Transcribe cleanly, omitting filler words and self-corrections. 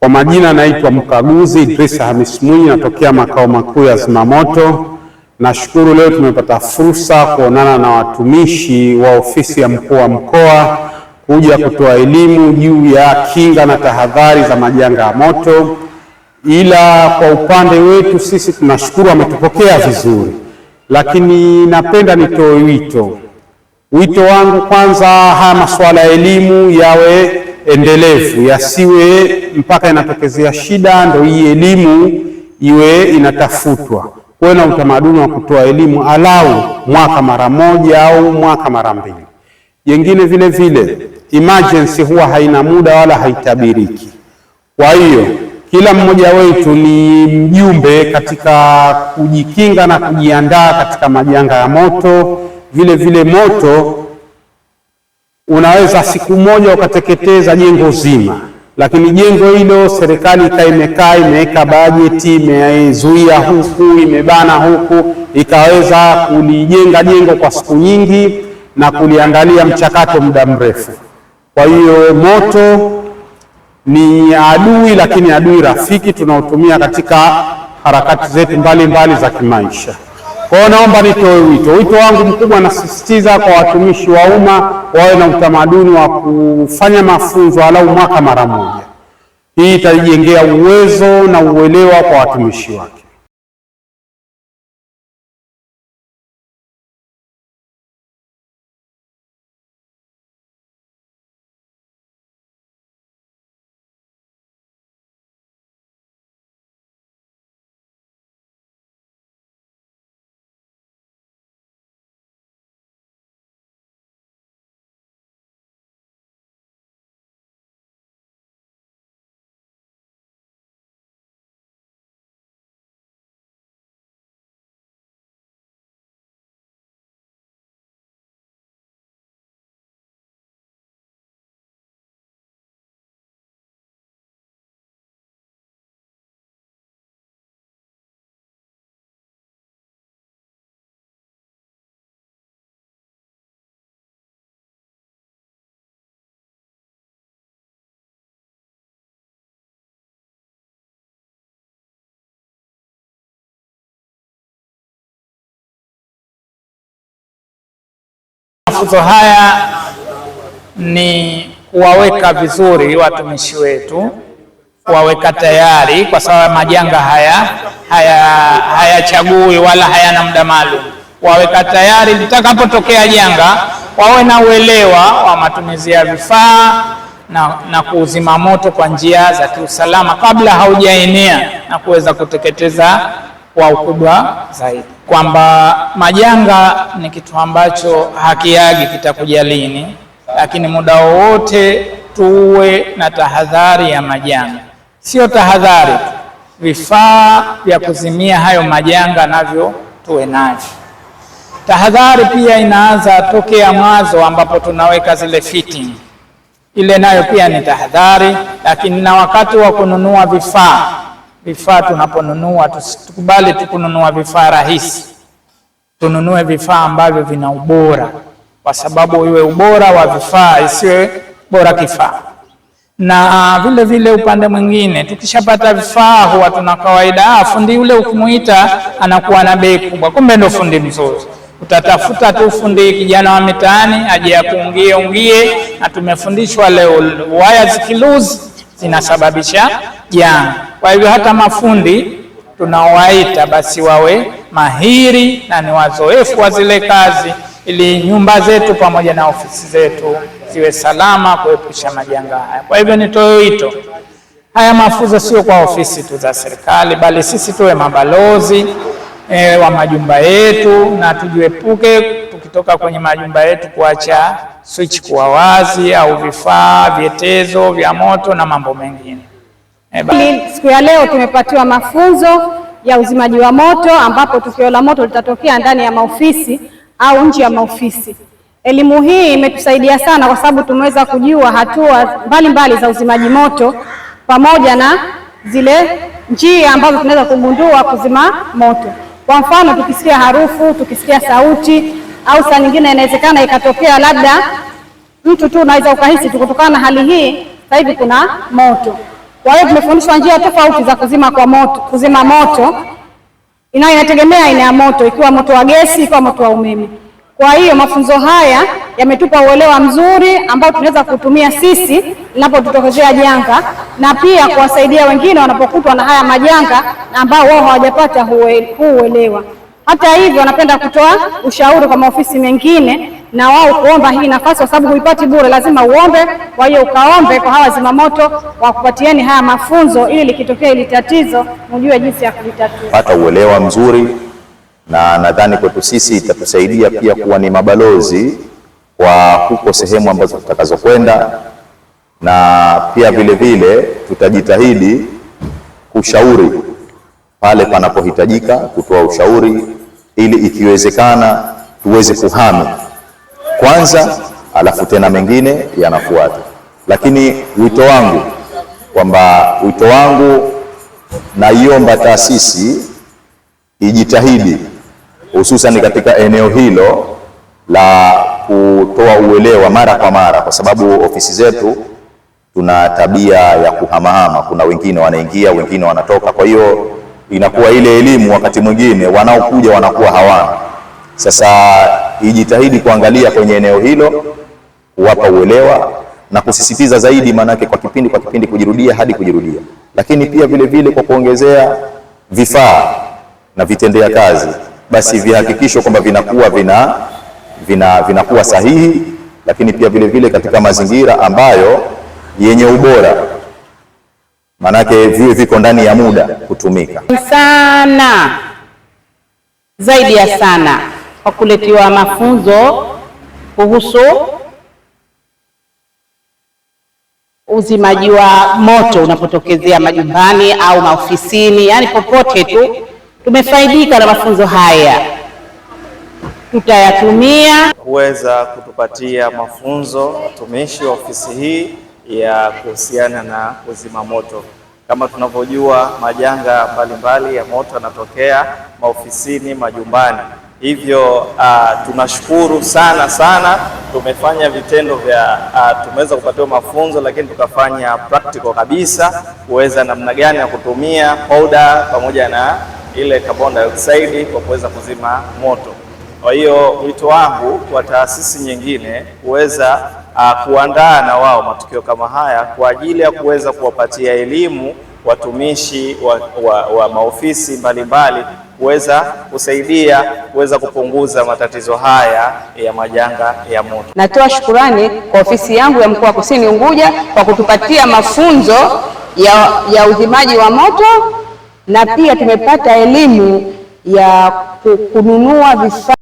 Kwa majina naitwa Mkaguzi Idrisa Hamis Mwinyi, natokea makao makuu ya Zimamoto. Nashukuru leo tumepata fursa kuonana na watumishi wa ofisi ya mkuu wa mkoa kuja kutoa elimu juu ya kinga na tahadhari za majanga ya moto. Ila kwa upande wetu sisi tunashukuru wametupokea vizuri, lakini napenda nitoe wito wangu. Kwanza, haya masuala ya elimu yawe endelevu, yasiwe mpaka inatokezea shida ndio hii elimu iwe inatafutwa. Kuwe na utamaduni wa kutoa elimu alau mwaka mara moja au mwaka mara mbili. Jengine vile vile, emergency huwa haina muda wala haitabiriki. Kwa hiyo kila mmoja wetu ni mjumbe katika kujikinga na kujiandaa katika majanga ya moto. Vile vile moto unaweza siku moja ukateketeza jengo zima, lakini jengo hilo serikali imeweka bajeti, imezuia huku, imebana huku, ikaweza kulijenga jengo kwa siku nyingi na kuliangalia mchakato muda mrefu. Kwa hiyo moto ni adui, lakini adui rafiki tunaotumia katika harakati zetu mbalimbali za kimaisha. Kwa hiyo naomba nitoe wito wangu mkubwa, nasisitiza kwa watumishi wa umma wawe na utamaduni wa kufanya mafunzo alau mwaka mara moja. Hii itajengea uwezo na uelewa kwa watumishi wake. Mafunzo haya ni kuwaweka vizuri watumishi wetu, kuwaweka tayari, kwa sababu majanga hayachagui wala hayana muda maalum. Kuwaweka tayari litakapotokea janga, wawe na uelewa wa matumizi ya vifaa na kuuzima moto kwa njia za kiusalama kabla haujaenea na kuweza kuteketeza kwa ukubwa zaidi, kwamba majanga ni kitu ambacho hakiagi kitakuja lini, lakini muda wowote tuwe na tahadhari ya majanga. Sio tahadhari, vifaa vya kuzimia hayo majanga navyo tuwe navyo. Tahadhari pia inaanza tokea mwanzo ambapo tunaweka zile fitting, ile nayo pia ni tahadhari. Lakini na wakati wa kununua vifaa tunaponunua, tusikubali tukununua vifaa rahisi, tununue vifaa ambavyo vina ubora, kwa sababu iwe ubora wa vifaa, isiwe bora kifaa. Na vile vile upande mwingine, tukishapata vifaa huwa tuna kawaida, fundi yule ukimuita anakuwa na bei kubwa, kumbe ndio fundi mzuri. Utatafuta tu fundi kijana wa mitaani aje akuungie, na tumefundishwa leo waya zikiluzi zinasababisha janga. Kwa hivyo hata mafundi tunawaita basi wawe mahiri na ni wazoefu wa zile kazi, ili nyumba zetu pamoja na ofisi zetu ziwe salama, kuepusha majanga haya. Kwa hivyo nitoe wito, haya mafunzo sio kwa ofisi tu za serikali, bali sisi tuwe mabalozi wa majumba yetu, na tujiepuke tukitoka kwenye majumba yetu kuacha switch kuwa wazi au vifaa vyetezo vya moto na mambo mengine. Siku ya leo tumepatiwa mafunzo ya uzimaji wa moto, ambapo tukio la moto litatokea ndani ya maofisi au nje ya maofisi. Elimu hii imetusaidia sana kwa sababu tumeweza kujua hatua mbalimbali za uzimaji moto pamoja na zile njia ambazo tunaweza kugundua kuzima moto. Kwa mfano, tukisikia harufu, tukisikia sauti, au saa nyingine inawezekana ikatokea labda mtu tu unaweza ukahisi kutokana na hali hii sasa hivi kuna moto. Kwa hiyo tumefundishwa njia tofauti za kuzima moto inategemea aina ya moto, ikiwa moto wa gesi, ikiwa moto wa umeme. Kwa hiyo mafunzo haya yametupa uelewa mzuri ambao tunaweza kutumia sisi linapotutokezea janga, na pia kuwasaidia wengine wanapokutwa na haya majanga na ambao wao hawajapata huu uelewa. Hata hivyo, napenda kutoa ushauri kwa maofisi mengine na wao kuomba hii nafasi, kwa sababu huipati bure, lazima uombe. Kwa hiyo ukaombe kwa hawa zimamoto wakupatieni haya mafunzo, ili likitokea hili tatizo mjue jinsi ya kulitatua. Pata uelewa mzuri, na nadhani kwetu sisi itatusaidia pia kuwa ni mabalozi kwa huko sehemu ambazo tutakazokwenda, na pia vile vile tutajitahidi kushauri pale panapohitajika, kutoa ushauri ili ikiwezekana tuweze kuhami kwanza, alafu tena mengine yanafuata. Lakini wito wangu naiomba taasisi ijitahidi hususan katika eneo hilo la kutoa uelewa mara kwa mara, kwa sababu ofisi zetu tuna tabia ya kuhamahama. Kuna wengine wanaingia, wengine wanatoka, kwa hiyo inakuwa ile elimu wakati mwingine wanaokuja wanakuwa hawana. Sasa ijitahidi kuangalia kwenye eneo hilo, kuwapa uelewa na kusisitiza zaidi, manake kwa kipindi kujirudia hadi kujirudia. Lakini pia vile vile kwa kuongezea vifaa na vitendea kazi, basi vihakikisho kwamba vinakuwa sahihi, lakini pia vile vile katika mazingira ambayo yenye ubora, manake viwe viko ndani ya muda kutumika. Sana zaidi ya sana kwa kuletiwa mafunzo kuhusu uzimaji wa moto unapotokezea majumbani au maofisini, yani popote tu. Tumefaidika na mafunzo haya, tutayatumia kuweza kutupatia mafunzo watumishi wa ofisi hii ya kuhusiana na kuzima moto. Kama tunavyojua, majanga mbalimbali ya moto yanatokea maofisini, majumbani. Hivyo tunashukuru sana, tumefanya vitendo vya tumeweza kupatiwa mafunzo, lakini tukafanya practical kabisa kuweza namna gani ya kutumia powder pamoja na ile carbon dioxide kwa kuweza kuzima moto. Kwa hiyo wito wangu kwa taasisi nyingine kuweza kuandaa na wao matukio kama haya kwa ajili ya kuweza kuwapatia elimu watumishi wa maofisi mbalimbali, kuweza kusaidia kuweza kupunguza matatizo haya ya majanga ya moto. Natoa shukurani kwa ofisi yangu ya mkoa wa Kusini Unguja kwa kutupatia mafunzo ya uzimaji wa moto, na pia tumepata elimu ya kununua vifaa